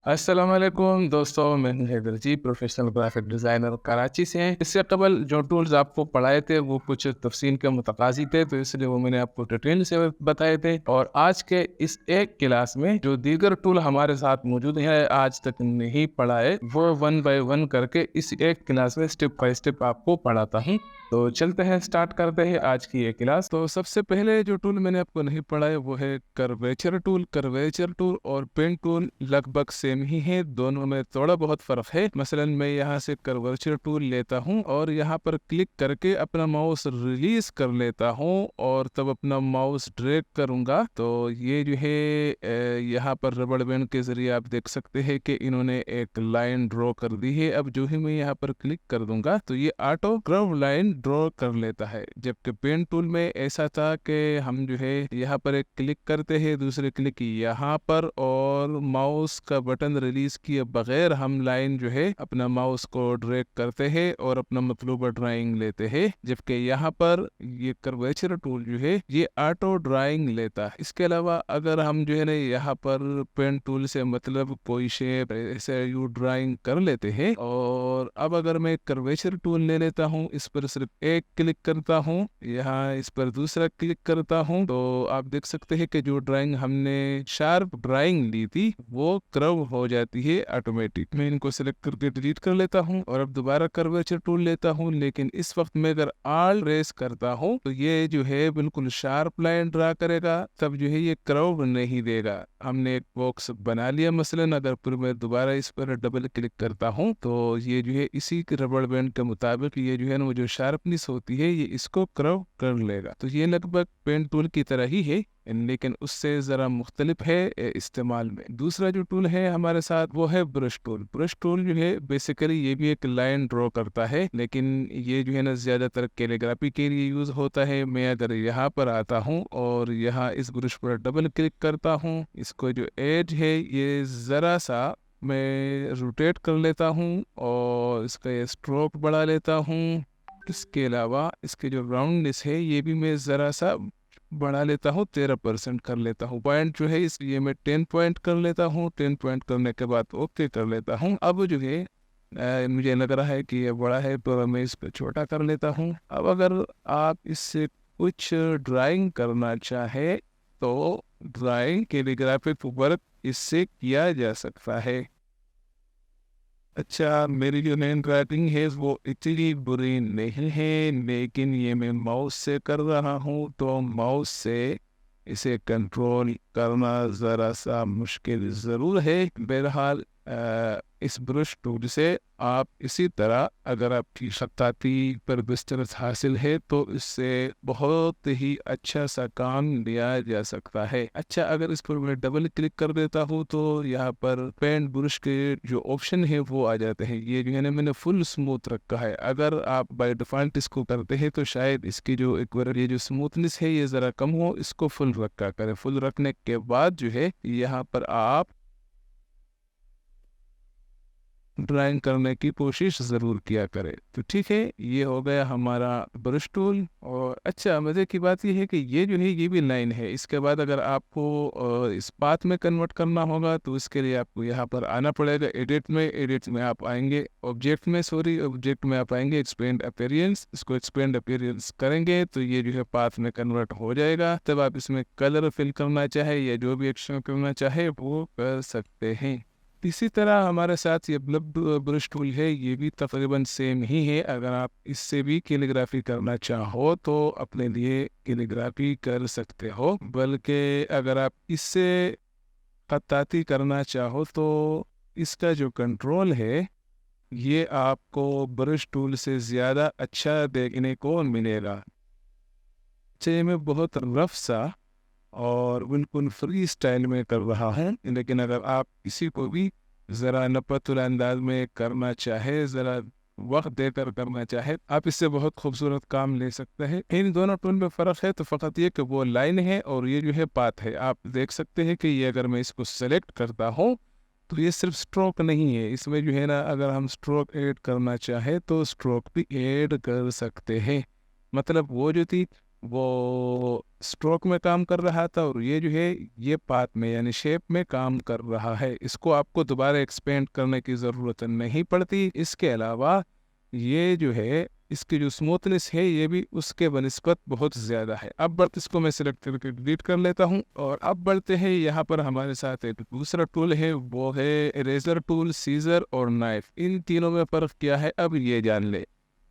अस्सलाम वालेकुम दोस्तों, मैं हूं हैदर जी, प्रोफेशनल ग्राफिक डिज़ाइनर कराची से हैं। इससे कबल जो टूल्स आपको पढ़ाए थे वो कुछ तफ़सील के मुतकाज़ी थे, तो इसलिए वो मैंने आपको डिटेल से बताए थे। और आज के इस एक क्लास में जो दीगर टूल हमारे साथ मौजूद हैं, आज तक नहीं पढ़ाए, वो वन बाय वन करके इस एक क्लास में स्टेप बाय स्टेप आपको पढ़ाता हूँ। तो चलते हैं, स्टार्ट करते हैं आज की ये क्लास। तो सबसे पहले जो टूल मैंने आपको नहीं पढ़ाया वो है कर्वेचर टूल। कर्वेचर टूल और पेन टूल लगभग सेम ही है, दोनों में थोड़ा बहुत फर्क है। मसलन मैं यहाँ से कर्वेचर टूल लेता हूँ और यहाँ पर क्लिक करके अपना माउस रिलीज कर लेता हूँ और तब अपना माउस ड्रैग करूँगा तो ये जो है यहाँ पर रबड़ बैंड के जरिए आप देख सकते हैं कि इन्होंने एक लाइन ड्रॉ कर दी है। अब जो ही मैं यहाँ पर क्लिक कर दूंगा तो ये ऑटो कर्व लाइन ड्रॉ कर लेता है, जबकि पेन टूल में ऐसा था कि हम जो है यहाँ पर एक क्लिक करते हैं, दूसरे क्लिक यहाँ पर, और माउस का बटन रिलीज किए बगैर हम लाइन जो है अपना माउस को ड्रैग करते हैं और अपना मतलूबा ड्राइंग लेते हैं। जबकि यहाँ पर ये कर्वेचर टूल जो है ये ऑटो ड्राइंग लेता है। इसके अलावा अगर हम जो है ना यहाँ पर पेन टूल से मतलब कोई शेप ऐसे यू ड्राइंग कर लेते हैं, और अब अगर मैं कर्वेचर टूल ले लेता हूँ, इस पर सिर्फ एक क्लिक करता हूँ, यहाँ इस पर दूसरा क्लिक करता हूँ, तो आप देख सकते हैं कि जो ड्राइंग हमने शार्प ड्राइंग ली थी वो कर्व हो जाती है ऑटोमेटिक। मैं इनको सिलेक्ट करके डिलीट कर लेता हूँ और अब दोबारा कर्वेचर टूल लेता हूँ, लेकिन इस वक्त मैं अगर ऑल प्रेस करता हूँ तो ये जो है बिल्कुल शार्प लाइन ड्रा करेगा, तब जो है ये कर्व नहीं देगा। हमने एक बॉक्स बना लिया मसलन, अगर फिर मैं दोबारा इस पर डबल क्लिक करता हूँ तो ये जो है इसी के रबड़ बैंड के मुताबिक ये जो है ना वो जो शार्पनेस होती है ये इसको कर्व कर लेगा। तो ये लगभग पेन टूल की तरह ही है, लेकिन उससे ज़रा मुख्तलिफ है इस्तेमाल में। दूसरा जो टूल है हमारे साथ वो है ब्रश टूल। ब्रश टूल जो है बेसिकली ये भी एक लाइन ड्रॉ करता है, लेकिन ये जो है ना ज़्यादातर कैलीग्राफी के लिए यूज़ होता है। मैं अगर यहाँ पर आता हूँ और यहाँ इस ब्रश पर डबल क्लिक करता हूँ, इसको जो एज है ये ज़रा सा मैं रोटेट कर लेता हूँ और इसका ये स्ट्रोक बढ़ा लेता हूँ। इसके अलावा इसके जो राउंडनेस है ये भी मैं ज़रा सा बढ़ा लेता हूँ, 13% कर लेता हूँ। पॉइंट जो है इसलिए मैं 10 पॉइंट कर लेता हूँ। 10 पॉइंट करने के बाद ओके कर लेता हूँ। अब जो है मुझे लग रहा है कि ये बड़ा है तो मैं इसको छोटा कर लेता हूँ। अब अगर आप इससे कुछ ड्राइंग करना चाहे तो ड्राइंग कैलीग्राफिक वर्क इससे किया जा सकता है। अच्छा, मेरी जो हैंड राइटिंग है वो इतनी बुरी नहीं है, लेकिन ये मैं माउस से कर रहा हूँ तो माउस से इसे कंट्रोल करना ज़रा सा मुश्किल ज़रूर है। बहरहाल इस ब्रश टूल से आप इसी तरह अगर आपकी खत्ताती पर बिस्तरत हासिल है तो इससे बहुत ही अच्छा सा काम लिया जा सकता है। अच्छा, अगर इस पर मैं डबल क्लिक कर देता हूँ तो यहाँ पर पेंट ब्रश के जो ऑप्शन है वो आ जाते हैं। ये जो है ना मैंने फुल स्मूथ रखा है। अगर आप बाय डिफ़ॉल्ट इसको करते हैं तो शायद इसकी जो एक बार ये जो स्मूथनेस है ये ज़रा कम हो, इसको फुल रखा करें। फुल रखने के बाद जो है यहाँ पर आप ड्राइंग करने की कोशिश ज़रूर किया करें। तो ठीक है, ये हो गया हमारा ब्रश टूल। और अच्छा, मज़े की बात ये है कि ये जो है ये भी लाइन है। इसके बाद अगर आपको इस पाथ में कन्वर्ट करना होगा तो इसके लिए आपको यहाँ पर आना पड़ेगा एडिट में। एडिट में आप आएंगे ऑब्जेक्ट में आप आएंगे एक्सपेंड अपीयरेंस। इसको एक्सपेंड अपीयरेंस करेंगे तो ये जो है पाथ में कन्वर्ट हो जाएगा। तब आप इसमें कलर फिल करना चाहे या जो भी एक्शन करना चाहे वो कर सकते हैं। इसी तरह हमारे साथ ये ब्लब ब्रश टूल है, ये भी तकरीबन सेम ही है। अगर आप इससे भी कैलीग्राफी करना चाहो तो अपने लिए कैलीग्राफी कर सकते हो, बल्कि अगर आप इससे खत्ताती करना चाहो तो इसका जो कंट्रोल है ये आपको ब्रश टूल से ज़्यादा अच्छा देखने को मिलेगा। चाहिए मैं बहुत रफ सा और बिल्कुल फ्री स्टाइल में कर रहा हूँ, लेकिन अगर आप किसी को भी ज़रा नपतुल अंदाज में करना चाहे, ज़रा वक्त देकर करना चाहे, आप इससे बहुत खूबसूरत काम ले सकते हैं। इन दोनों टूल में फ़र्क है तो फ़कत ये कि वो लाइन है और ये जो है पाथ है। आप देख सकते हैं कि ये अगर मैं इसको सेलेक्ट करता हूँ तो ये सिर्फ स्ट्रोक नहीं है, इसमें जो है ना अगर हम स्ट्रोक ऐड करना चाहे तो स्ट्रोक भी ऐड कर सकते हैं। मतलब वो जो थी वो स्ट्रोक में काम कर रहा था और ये जो है ये पाथ में यानी शेप में काम कर रहा है। इसको आपको दोबारा एक्सपेंड करने की ज़रूरत नहीं पड़ती। इसके अलावा ये जो है इसकी जो स्मूथनेस है ये भी उसके बनिस्बत बहुत ज़्यादा है। अब बढ़ते इसको मैं सिलेक्ट करके डिलीट कर लेता हूँ और अब बढ़ते हैं यहाँ पर हमारे साथ एक दूसरा टूल है, वो है इरेजर टूल, सीजर और नाइफ। इन तीनों में फ़र्क क्या है अब ये जान ले।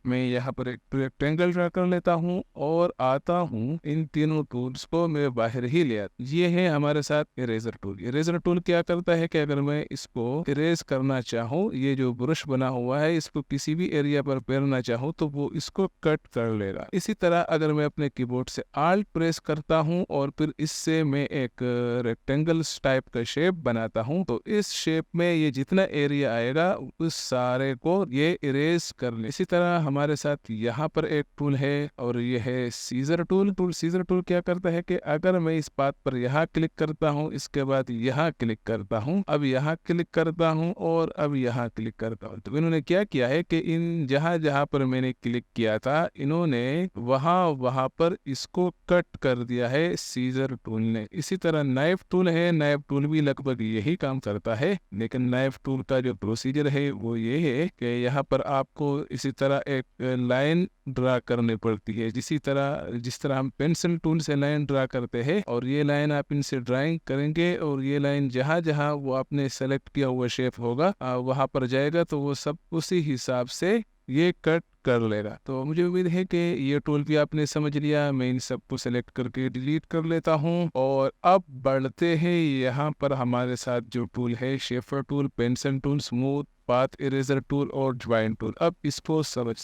मैं यहाँ पर एक रेक्टेंगल ड्रा कर लेता हूँ और आता हूँ इन तीनों टूल्स को मैं बाहर ही ले आता। ये है हमारे साथ इरेजर टूल। इरेजर टूल क्या करता है कि अगर मैं इसको इरेज करना चाहूँ, ये जो ब्रश बना हुआ है इसको किसी भी एरिया पर फेरना चाहूँ तो वो इसको कट कर लेगा। इसी तरह अगर मैं अपने कीबोर्ड से आल्ट प्रेस करता हूँ और फिर इससे मैं एक रेक्टेंगल टाइप का शेप बनाता हूँ तो इस शेप में ये जितना एरिया आएगा उस सारे को ये इरेज कर ले। इसी तरह हमारे साथ यहाँ पर एक टूल है और ये है सीजर टूल। सीजर टूल क्या करता है कि अगर मैं इस बात पर यहाँ क्लिक करता हूँ, इसके बाद यहाँ क्लिक करता हूँ, अब यहाँ क्लिक करता हूँ और अब यहाँ क्लिक करता हूँ, तो इन्होंने क्या किया है कि इन जहाँ जहाँ पर मैंने क्लिक किया था इन्होंने वहाँ पर इसको कट कर दिया है सीजर टूल ने। इसी तरह नाइफ टूल है, नाइफ टूल भी लगभग यही काम करता है, लेकिन नाइफ टूल का जो प्रोसीजर है वो ये है कि यहाँ पर आपको इसी तरह एक लाइन ड्रा करनी पड़ती है, जिस तरह हम पेंसिल टूल से लाइन ड्रा करते हैं। और ये लाइन आप इनसे ड्राइंग करेंगे और ये लाइन जहाँ जहाँ वो आपने सेलेक्ट किया हुआ शेप होगा वहाँ पर जाएगा तो वो सब उसी हिसाब से ये कट कर लेगा। तो मुझे उम्मीद है कि ये टूल भी आपने समझ लिया। मैं इन सबको सेलेक्ट करके डिलीट कर लेता हूँ और अब बढ़ते हैं यहाँ पर हमारे साथ जो टूल है, shaper tool, pencil tool, smooth path eraser tool और ज्वाइन टूल। अब इसको समझ,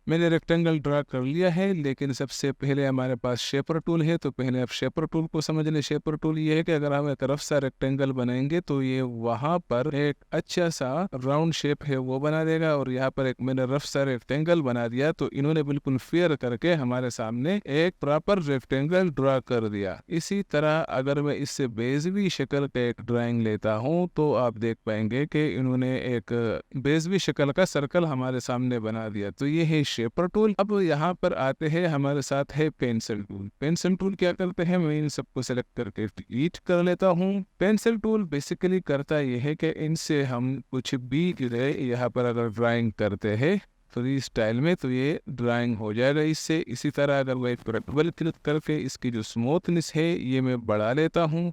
मैंने रेक्टेंगल ड्रा कर लिया है लेकिन सबसे पहले हमारे पास शेपर टूल है, तो पहले आप शेपर टूल को समझ लें। शेपर टूल ये है कि अगर हम एक रफ सा रेक्टेंगल बनाएंगे तो ये वहां पर एक अच्छा सा राउंड शेप है वो बना देगा, और यहाँ पर एक मैंने रफ सा रेक्टेंगल बना दिया तो इन्होंने बिल्कुल फेयर करके हमारे सामने एक प्रॉपर रेक्टेंगल ड्रा कर दिया। इसी तरह अगर मैं इससे बेजवी शक्ल का एक ड्राइंग लेता हूँ तो आप देख पाएंगे कि इन्होंने एक बेजवी शक्ल का सर्कल हमारे सामने बना दिया। तो ये है शेपर टूल। अब यहाँ पर आते हैं हमारे साथ है पेंसिल टूल। पेंसिल टूल क्या करते हैं, मैं इन सबको सेलेक्ट करके डिलीट कर लेता हूँ। पेंसिल टूल बेसिकली करता यह है कि इनसे हम कुछ भी यहाँ पर अगर ड्राइंग करते हैं फ्री स्टाइल में तो ये ड्राइंग हो जाएगा इससे। इसी तरह अगर मैं डबल क्लिक करके इसकी जो स्मूथनेस है ये मैं बढ़ा लेता हूँ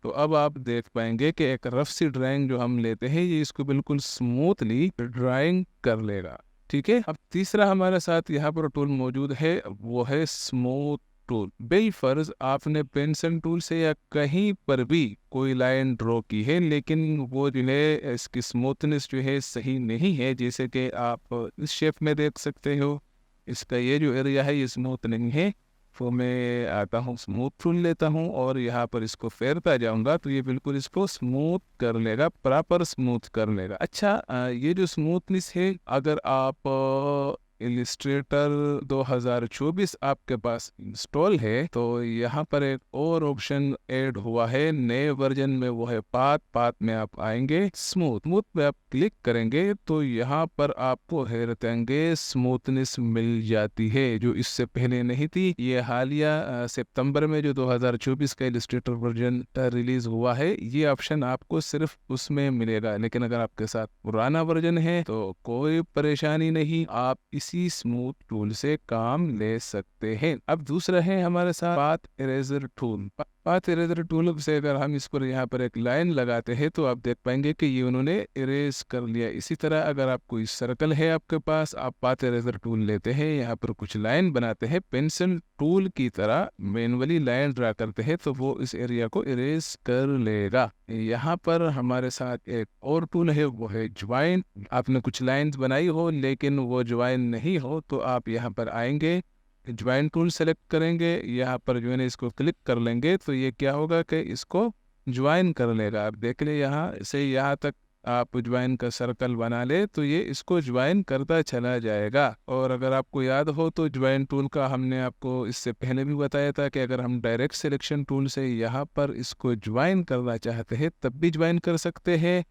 तो अब आप देख पाएंगे कि एक रफ सी ड्राइंग जो हम लेते हैं ये इसको बिल्कुल स्मूथली ड्राइंग कर लेगा। ठीक है, अब तीसरा हमारे साथ यहाँ पर टूल मौजूद है, वो है स्मूथ टूल। बेफर्ज आपने पेंसिल टूल से या कहीं पर भी कोई लाइन ड्रॉ की है लेकिन वो जो है इसकी स्मूथनेस जो है सही नहीं है, जैसे कि आप इस शेप में देख सकते हो इसका ये जो एरिया है ये स्मूथ नहीं है। तो मैं आता हूँ स्मूथ टूल लेता हूँ और यहाँ पर इसको फेरता जाऊंगा तो ये बिल्कुल इसको स्मूथ कर लेगा, प्रॉपर स्मूथ कर लेगा। अच्छा, ये जो स्मूथनेस है अगर आप इलिस्ट्रेटर 2024 आपके पास इंस्टॉल है तो यहाँ पर एक और ऑप्शन ऐड हुआ है नए वर्जन में, वो है पाथ। पाथ में आप आएंगे, स्मूथ पे आप क्लिक करेंगे तो यहाँ पर आपको हैरत अंगेज स्मूथनेस मिल जाती है जो इससे पहले नहीं थी। ये हालिया सितंबर में जो 2024 का इलिस्ट्रेटर वर्जन रिलीज हुआ है ये ऑप्शन आपको सिर्फ उसमें मिलेगा, लेकिन अगर आपके साथ पुराना वर्जन है तो कोई परेशानी नहीं, आप इसी स्मूथ टूल से काम ले सकते हैं। अब दूसरा है हमारे साथ path eraser tool. Path eraser tool से अगर हम इस पर यहाँ पर एक लाइन लगाते हैं तो आप देख पाएंगे कि ये उन्होंने इरेज कर लिया। इसी तरह अगर आप कोई सर्कल है आपके पास, आप पाथ इरेजर टूल लेते हैं, यहाँ पर कुछ लाइन बनाते हैं, पेंसिल टूल की तरह मैनुअली लाइन ड्रा करते हैं तो वो इस एरिया को इरेज कर लेगा। यहाँ पर हमारे साथ एक और टूल है वो है ज्वाइन। आपने कुछ लाइंस बनाई हो लेकिन वो ज्वाइन नहीं हो तो आप यहाँ पर आएंगे, ज्वाइन टूल सेलेक्ट करेंगे, यहाँ पर जो है ना इसको क्लिक कर लेंगे तो ये क्या होगा कि इसको ज्वाइन कर लेगा। आप देख ले यहाँ से यहाँ तक आप ज्वाइन का सर्कल बना ले तो ये इसको ज्वाइन करता चला जाएगा। और अगर आपको याद हो तो ज्वाइन टूल का हमने आपको इससे पहले भी बताया था कि अगर हम डायरेक्ट सिलेक्शन टूल से यहाँ पर इसको ज्वाइन करना चाहते हैं तब भी ज्वाइन कर सकते हैं,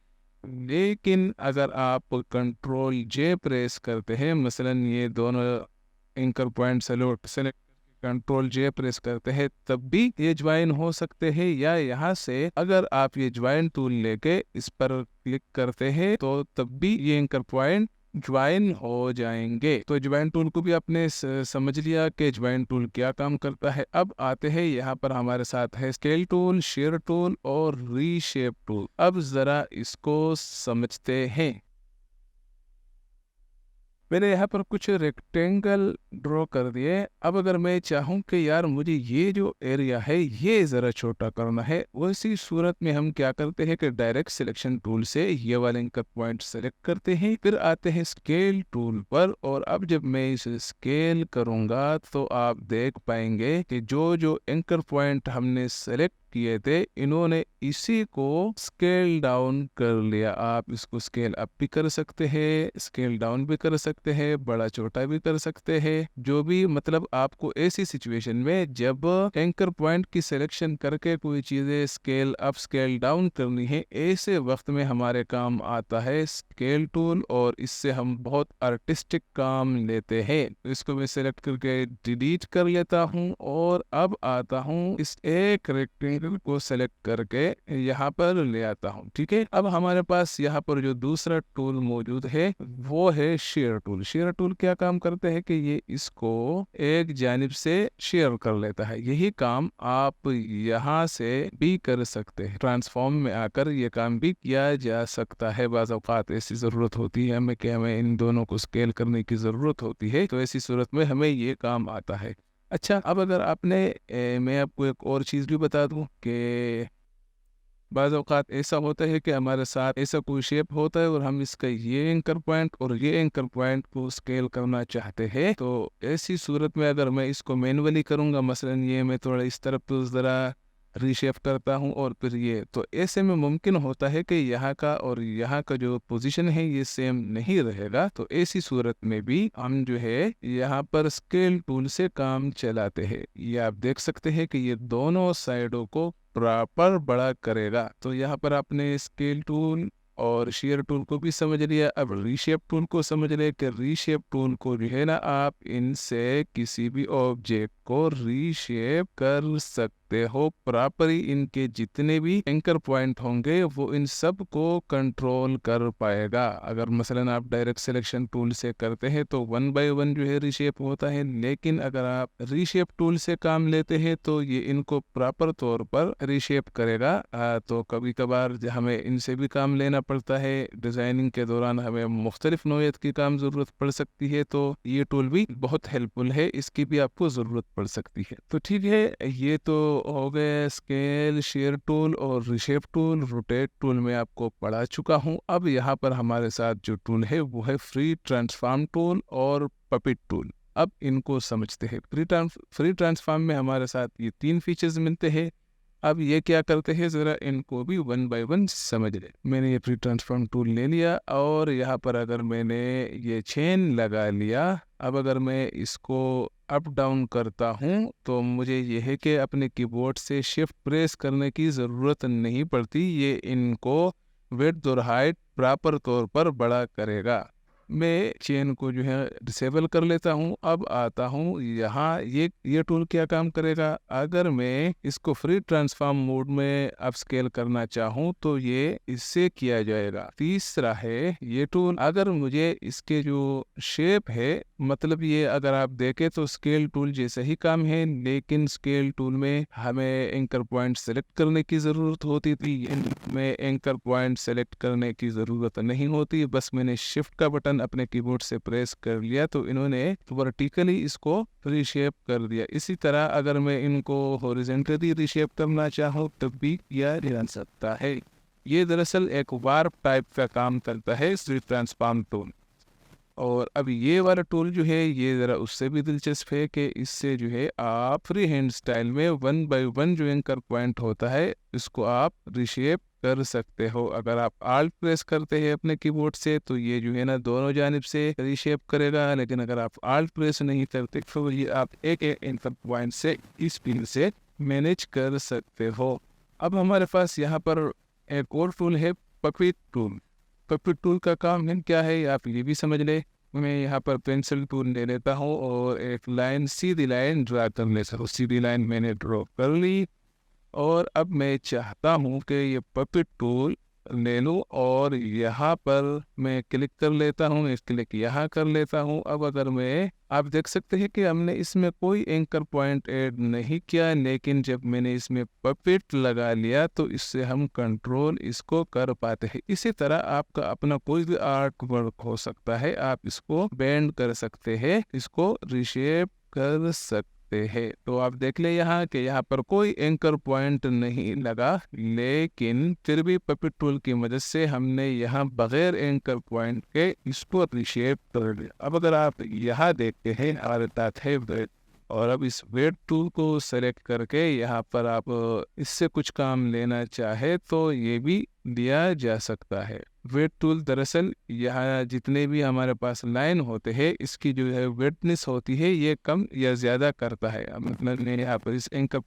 लेकिन अगर आप कंट्रोल जे प्रेस करते हैं, मसलन ये दोनों एंकर पॉइंट सेलेक्ट कंट्रोल जे प्रेस करते हैं तब भी ये ज्वाइन हो सकते हैं, या यहाँ से अगर आप ये ज्वाइन टूल लेके इस पर क्लिक करते हैं तो तब भी ये एंकर पॉइंट ज्वाइन हो जाएंगे। तो ज्वाइन टूल को भी आपने समझ लिया कि ज्वाइन टूल क्या काम करता है। अब आते हैं यहाँ पर हमारे साथ है स्केल टूल, शेयर टूल और रीशेप टूल। अब जरा इसको समझते हैं। मैंने यहाँ पर कुछ रेक्टेंगल ड्रॉ कर दिए। अब अगर मैं चाहूँ कि यार मुझे ये जो एरिया है ये ज़रा छोटा करना है, वैसी सूरत में हम क्या करते हैं कि डायरेक्ट सिलेक्शन टूल से ये वाले एंकर पॉइंट सेलेक्ट करते हैं, फिर आते हैं स्केल टूल पर। और अब जब मैं इसे स्केल करूँगा तो आप देख पाएंगे कि जो जो एंकर पॉइंट हमने सेलेक्ट किए थे इन्होंने इसी को स्केल डाउन कर लिया। आप इसको स्केल अप भी कर सकते हैं, स्केल डाउन भी कर सकते हैं, बड़ा छोटा भी कर सकते हैं, जो भी मतलब आपको ऐसी सिचुएशन में जब एंकर पॉइंट की सिलेक्शन करके कोई चीजें स्केल अप स्केल डाउन करनी है, ऐसे वक्त में हमारे काम आता है स्केल टूल, और इससे हम बहुत आर्टिस्टिक काम लेते हैं। इसको मैं सेलेक्ट करके डिलीट कर लेता हूँ और अब आता हूँ इस एक रेक्टेंगल को सेलेक्ट करके यहाँ पर ले आता हूँ। ठीक है, अब हमारे पास यहाँ पर जो दूसरा टूल मौजूद है वो है शेयर टूल। शेयर टूल क्या काम करते हैं कि ये इसको एक जानिब से शेयर कर लेता है। यही काम आप यहाँ से भी कर सकते हैं। ट्रांसफॉर्म में आकर ये काम भी किया जा सकता है। बाज़ औक़ात ऐसी ज़रूरत होती है हमें कि हमें इन दोनों को स्केल करने की ज़रूरत होती है, तो ऐसी सूरत में हमें ये काम आता है। अच्छा, अब अगर मैं आपको एक और चीज़ भी बता दूं कि बाज़ औक़ात ऐसा होता है कि हमारे साथ ऐसा कोई शेप होता है और हम इसका ये एंकर पॉइंट और ये एंकर पॉइंट को स्केल करना चाहते हैं। तो ऐसी सूरत में अगर मैं इसको मैनुअली करूँगा, मसलन ये मैं थोड़ा इस तरफ तो ज़रा रीशेप करता हूँ और फिर ये, तो ऐसे में मुमकिन होता है कि यहाँ का और यहाँ का जो पोजीशन है ये सेम नहीं रहेगा। तो ऐसी सूरत में भी हम जो है यहाँ पर स्केल टूल से काम चलाते हैं। ये आप देख सकते हैं कि ये दोनों साइडों को प्रॉपर बड़ा करेगा। तो यहाँ पर आपने स्केल टूल और शेयर टूल को भी समझ लिया। अब रीशेप टूल को समझ ले कि रीशेप टूल को जो है ना, आप इनसे किसी भी ऑब्जेक्ट को रीशेप कर सकते हो। प्रॉपरली इनके जितने भी एंकर पॉइंट होंगे वो इन सब को कंट्रोल कर पाएगा। अगर मसलन आप डायरेक्ट सिलेक्शन टूल से करते हैं तो 1 बाय 1 जो है रीशेप होता है, लेकिन अगर आप रीशेप टूल से काम लेते हैं तो ये इनको प्रॉपर तौर पर रीशेप करेगा। तो कभी कभार हमें इनसे भी काम लेना पड़ता है। डिज़ाइनिंग के दौरान हमें मुख्तलिफ नौइयत की काम ज़रूरत पड़ सकती है, तो ये टूल भी बहुत हेल्पफुल है, इसकी भी आपको ज़रूरत पड़ सकती है। तो ठीक है, ये तो हो गए स्केल, शेयर टूल और रिशेप टूल। रोटेट टूल में आपको पढ़ा चुका हूँ। अब यहाँ पर हमारे साथ जो टूल है वो है फ्री ट्रांसफॉर्म टूल और पपिट टूल। अब इनको समझते हैं। फ्री ट्रांसफॉर्म में हमारे साथ ये 3 फीचर्स मिलते हैं। अब ये क्या करते हैं, ज़रा इनको भी 1 बाय 1 समझ ले। मैंने ये फ्री ट्रांसफॉर्म टूल ले लिया और यहाँ पर अगर मैंने ये चेन लगा लिया, अब अगर मैं इसको अप डाउन करता हूँ तो मुझे ये है कि अपने कीबोर्ड से शिफ्ट प्रेस करने की ज़रूरत नहीं पड़ती। ये इनको विड्थ और हाइट प्रॉपर तौर पर बड़ा करेगा। मैं चेन को जो है डिसेबल कर लेता हूँ। अब आता हूँ यहाँ, ये टूल क्या काम करेगा, अगर मैं इसको फ्री ट्रांसफॉर्म मोड में अपस्केल करना चाहूँ तो ये इससे किया जाएगा। तीसरा है ये टूल, अगर मुझे इसके जो शेप है, मतलब ये अगर आप देखें तो स्केल टूल जैसा ही काम है, लेकिन स्केल टूल में हमें एंकर पॉइंट सेलेक्ट करने की ज़रूरत होती थी। इनमें एंकर पॉइंट सेलेक्ट करने की ज़रूरत नहीं होती, बस मैंने शिफ्ट का बटन अपने कीबोर्ड से प्रेस कर लिया तो इन्होंने वर्टिकली इसको रीशेप कर दिया। इसी तरह अगर मैं इनको हॉरिजॉन्टली रीशेप करना चाहूँ तब भी किया जा सकता है। ये दरअसल एक वार्प टाइप का काम करता है फ्री ट्रांसफॉर्म टूल। और अब ये वाला टूल जो है ये ज़रा उससे भी दिलचस्प है कि इससे जो है आप फ्री हैंड स्टाइल में 1 बाय 1 जो एंकर पॉइंट होता है इसको आप रिशेप कर सकते हो। अगर आप आल्ट प्रेस करते हैं अपने कीबोर्ड से तो ये जो है ना दोनों जानिब से रिशेप करेगा, लेकिन अगर आप आल्ट प्रेस नहीं करते तो ये आप एक एंकर पॉइंट से इस पिन से मैनेज कर सकते हो। अब हमारे पास यहाँ पर एक और टूल है पपिट टूल। पपिट टूल का काम क्या है आप ये भी समझ ले। मैं यहाँ पर पेंसिल टूल ले लेता हूँ और एक लाइन, सीधी लाइन ड्रा कर लेता हूँ। सीधी लाइन मैंने ड्रॉ कर ली और अब मैं चाहता हूँ कि ये पपेट टूल ले लूँ और यहाँ पर मैं क्लिक कर लेता हूँ, इस क्लिक यहाँ कर लेता हूँ। अब अगर मैं, आप देख सकते हैं कि हमने इसमें कोई एंकर पॉइंट ऐड नहीं किया, लेकिन जब मैंने इसमें पपेट लगा लिया तो इससे हम कंट्रोल इसको कर पाते हैं। इसी तरह आपका अपना कोई भी आर्ट वर्क हो सकता है, आप इसको बेंड कर सकते हैं, इसको रिशेप कर सकते हैं। तो आप देख ले यहाँ कि यहाँ पर कोई एंकर पॉइंट नहीं लगा, लेकिन फिर भी पपेट टूल की मदद से हमने यहाँ बगैर एंकर पॉइंट के इसको रिशेप कर लिया। अब अगर आप यहाँ देखते हैं हमारे साथ है वेट, और अब इस वेट टूल को सेलेक्ट करके यहाँ पर आप इससे कुछ काम लेना चाहे तो ये भी दिया जा सकता है। वेट टूल दरअसल यहाँ जितने भी हमारे पास लाइन होते हैं, इसकी जो है वेटनेस होती है ये कम या ज़्यादा करता है। मतलब मैं यहाँ पर इस एंकर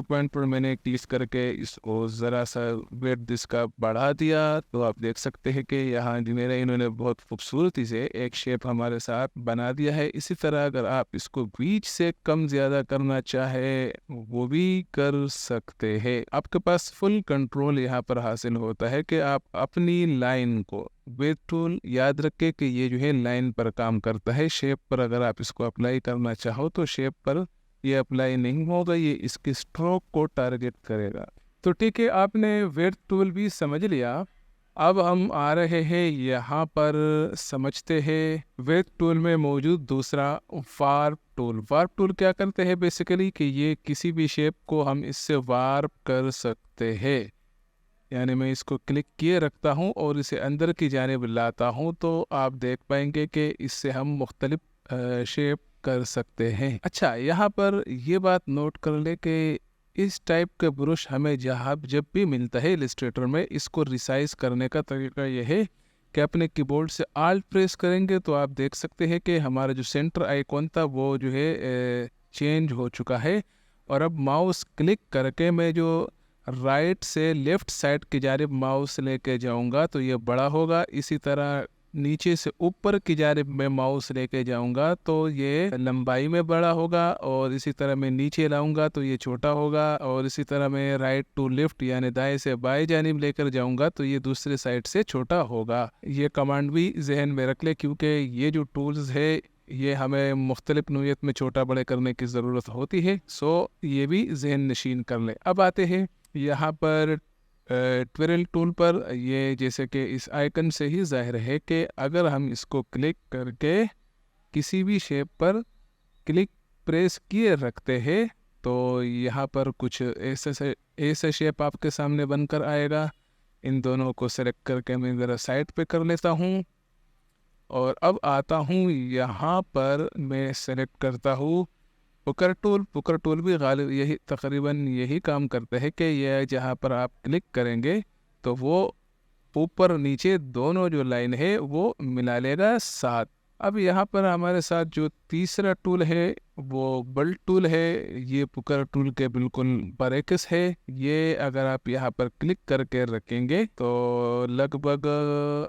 पॉइंट पर मैंने क्लिक करके इसको ज़रा सा वेट इसका बढ़ा दिया, तो आप देख सकते हैं कि यहाँ जो मेरा इन्होंने बहुत खूबसूरती से एक शेप हमारे साथ बना दिया है। इसी तरह अगर आप इसको बीच से कम ज़्यादा करना चाहे वो भी कर सकते हैं। आपके पास फुल कंट्रोल यहाँ पर हासिल होता है कि आप अपनी लाइन को, वेट टूल याद रखें कि ये जो है लाइन पर काम करता है, शेप पर अगर आप इसको अप्लाई करना चाहो तो शेप पर ये अप्लाई नहीं होगा, ये इसके स्ट्रोक को टारगेट करेगा। तो ठीक है, आपने वेट टूल भी समझ लिया। अब हम आ रहे हैं यहाँ पर समझते हैं वेट टूल में मौजूद दूसरा वार्प टूल। वार्प टूल क्या करते हैं बेसिकली कि ये किसी भी शेप को हम इससे वार्प कर सकते हैं। यानी मैं इसको क्लिक किए रखता हूँ और इसे अंदर की जानिब लाता हूँ तो आप देख पाएंगे कि इससे हम मुख्तलिफ शेप कर सकते हैं। अच्छा, यहाँ पर ये बात नोट कर ले कि इस टाइप के ब्रश हमें जब भी मिलता है इलस्ट्रेटर में, इसको रिसाइज करने का तरीका यह है कि अपने कीबोर्ड से आल्ट प्रेस करेंगे तो आप देख सकते हैं कि हमारा जो सेंटर आइकॉन था वो जो है चेंज हो चुका है। और अब माउस क्लिक करके मैं जो राइट से लेफ्ट साइड की जानिब माउस लेके जाऊंगा तो ये बड़ा होगा। इसी तरह नीचे से ऊपर की जानिब मैं माउस लेके जाऊंगा तो ये लंबाई में बड़ा होगा, और इसी तरह मैं नीचे लाऊंगा तो ये छोटा होगा, और इसी तरह मैं राइट टू लेफ्ट यानी दाएं से बाएं जानिब लेकर जाऊंगा तो ये दूसरे साइड से छोटा होगा। ये कमांड भी जहन में रख ले, क्योंकि ये जो टूल्स है ये हमें मुख्तलिफ नोयत में छोटा बड़े करने की ज़रूरत होती है, सो ये भी जहन नशीन कर ले। अब आते हैं यहाँ पर ट्विरल टूल पर। ये जैसे कि इस आइकन से ही जाहिर है कि अगर हम इसको क्लिक करके किसी भी शेप पर क्लिक प्रेस किए रखते हैं तो यहाँ पर कुछ ऐसे शेप आपके सामने बनकर आएगा। इन दोनों को सेलेक्ट करके मैं ज़रा साइड पे कर लेता हूँ और अब आता हूँ यहाँ पर मैं सेलेक्ट करता हूँ पुकर टूल। पुकर टूल भी गालिब यही तकरीबन यही काम करता है कि यह जहाँ पर आप क्लिक करेंगे तो वो ऊपर नीचे दोनों जो लाइन है वो मिला लेगा साथ। अब यहाँ पर हमारे साथ जो तीसरा टूल है वो बल्ट टूल है। ये पुकर टूल के बिल्कुल बरक्स है। ये अगर आप यहाँ पर क्लिक करके रखेंगे तो लगभग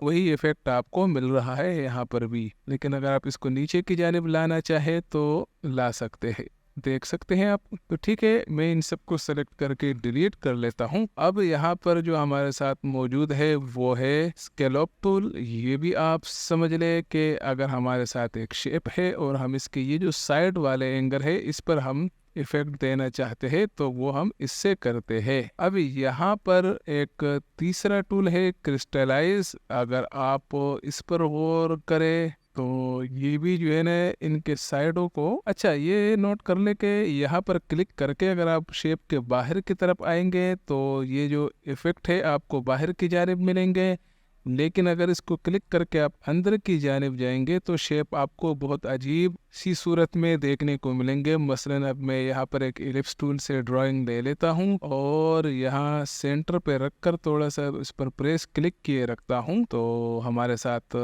वही इफेक्ट आपको मिल रहा है यहाँ पर भी, लेकिन अगर आप इसको नीचे की जानिब लाना चाहे तो ला सकते हैं, देख सकते हैं आप। तो ठीक है, मैं इन सबको सेलेक्ट करके डिलीट कर लेता हूँ। अब यहाँ पर जो हमारे साथ मौजूद है वो है स्केलप टूल। ये भी आप समझ ले कि अगर हमारे साथ एक शेप है और हम इसके ये जो साइड वाले एंगल है इस पर हम इफेक्ट देना चाहते हैं तो वो हम इससे करते हैं। अब यहाँ पर एक तीसरा टूल है क्रिस्टलाइज। अगर आप इस पर गौर करें तो ये भी जो है ना इनके साइडों को, अच्छा ये नोट कर ले कि यहाँ पर क्लिक करके अगर आप शेप के बाहर की तरफ आएंगे तो ये जो इफेक्ट है आपको बाहर की जानिब मिलेंगे, लेकिन अगर इसको क्लिक करके आप अंदर की जानिब जाएंगे तो शेप आपको बहुत अजीब सी सूरत में देखने को मिलेंगे। मसलन अब मैं यहाँ पर एक इलिप्स टूल से ड्राइंग ले लेता हूँ और यहाँ सेंटर पे रखकर थोड़ा सा इस पर प्रेस क्लिक किए रखता हूँ तो हमारे साथ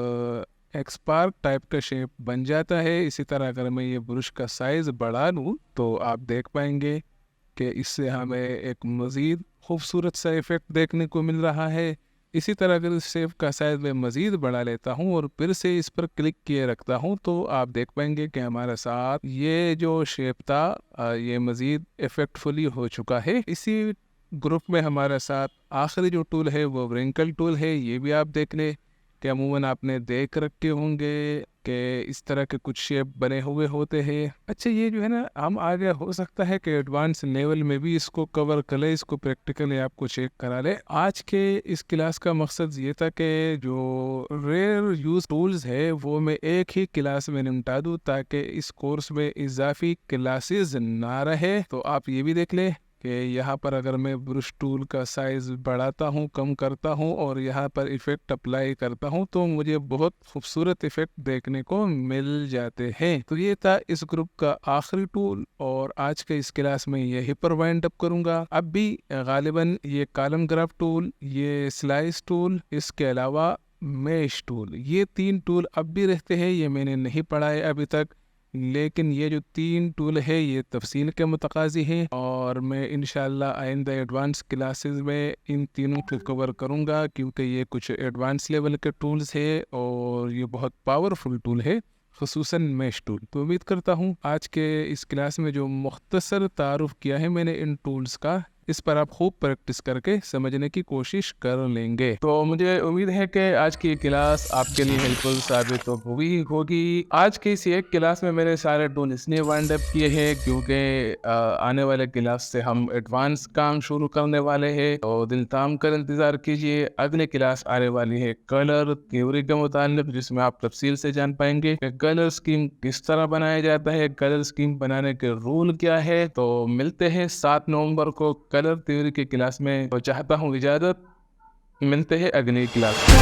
एक स्पार्क टाइप का शेप बन जाता है। इसी तरह अगर मैं ये ब्रश का साइज बढ़ा लूँ तो आप देख पाएंगे कि इससे हमें एक मज़ीद खूबसूरत सा इफेक्ट देखने को मिल रहा है। इसी तरह अगर इस शेप का साइज मैं मज़ीद बढ़ा लेता हूँ और फिर से इस पर क्लिक किए रखता हूँ तो आप देख पाएंगे कि हमारे साथ ये जो शेप था ये मज़ीद इफेक्टफुली हो चुका है। इसी ग्रुप में हमारे साथ आखिरी जो टूल है वो व्रिंकल टूल है। ये भी आप देख लें कि अमूमन आपने देख रखे होंगे कि इस तरह के कुछ शेप बने हुए होते हैं। अच्छा, ये जो है ना, हम आगे हो सकता है कि एडवांस लेवल में भी इसको कवर कर ले, इसको प्रैक्टिकली आपको चेक करा ले। आज के इस क्लास का मकसद ये था कि जो रेयर यूज टूल्स है वो मैं एक ही क्लास में निपटा दूँ ताकि इस कोर्स में इजाफी क्लासेस ना रहे। तो आप ये भी देख ले कि यहाँ पर अगर मैं ब्रश टूल का साइज बढ़ाता हूँ, कम करता हूँ और यहाँ पर इफेक्ट अप्लाई करता हूँ तो मुझे बहुत खूबसूरत इफेक्ट देखने को मिल जाते हैं। तो ये था इस ग्रुप का आखिरी टूल और आज के इस क्लास में यही पर वाइंड अप करूँगा। अब भी गालिबन ये कॉलम ग्राफ टूल, ये स्लाइस टूल, इसके अलावा मेश टूल, ये 3 टूल अब भी रहते हैं। ये मैंने नहीं पढ़ाए अभी तक, लेकिन ये जो 3 टूल है ये तफसील के मुतकाज़ी है और मैं इंशाल्लाह आइंदा एडवांस क्लासेस में इन तीनों को कवर करूँगा क्योंकि ये कुछ एडवांस लेवल के टूल्स है और ये बहुत पावरफुल टूल है, ख़ुसूसन मेश टूल। तो उम्मीद करता हूँ आज के इस क्लास में जो मुख्तसर तारुफ किया है मैंने इन टूल्स का, इस पर आप खूब प्रैक्टिस करके समझने की कोशिश कर लेंगे। तो मुझे उम्मीद है कि आज की क्लास आपके लिए हेल्पफुल साबित तो हुई होगी। आज की इस एक क्लास में मेरे सारे टूल इसलिए वाइंड अप किए हैं क्योंकि आने वाले क्लास से हम एडवांस काम शुरू करने वाले हैं। तो दिल थाम कर इंतज़ार कीजिए, अगली क्लास आने वाली है कलर थ्योरी के मुताल्लिक़, जिसमें आप तफसील से जान पाएंगे कि कलर स्कीम किस तरह बनाया जाता है, कलर स्कीम बनाने के रूल क्या है। तो मिलते हैं 7 नवंबर को कलर थ्योरी की क्लास में। तो चाहता हूँ इजाज़त, मिलते हैं अगली क्लास में।